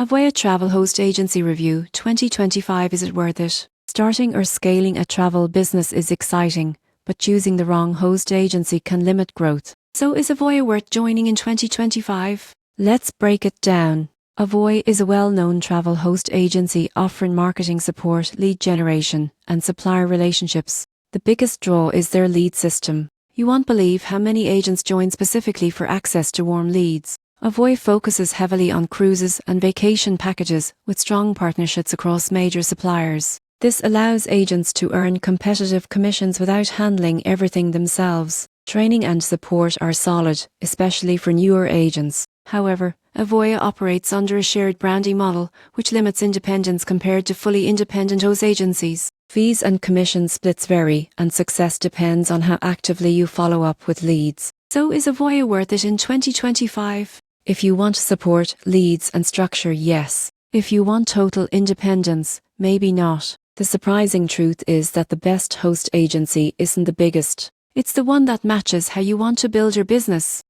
Avoya Travel Host Agency Review 2025. Is it worth it? Starting or scaling a travel business is exciting, but choosing the wrong host agency can limit growth. So is Avoya worth joining in 2025? Let's break it down. Avoya is a well-known travel host agency offering marketing support, lead generation, and supplier relationships. The biggest draw is their lead system. You won't believe how many agents join specifically for access to warm leads. Avoya focuses heavily on cruises and vacation packages with strong partnerships across major suppliers. This allows agents to earn competitive commissions without handling everything themselves. Training and support are solid, especially for newer agents. However, Avoya operates under a shared branding model, which limits independence compared to fully independent host agencies. Fees and commission splits vary, and success depends on how actively you follow up with leads. So is Avoya worth it in 2025? If you want support, leads, and structure, yes. If you want total independence, maybe not. The surprising truth is that the best host agency isn't the biggest. It's the one that matches how you want to build your business.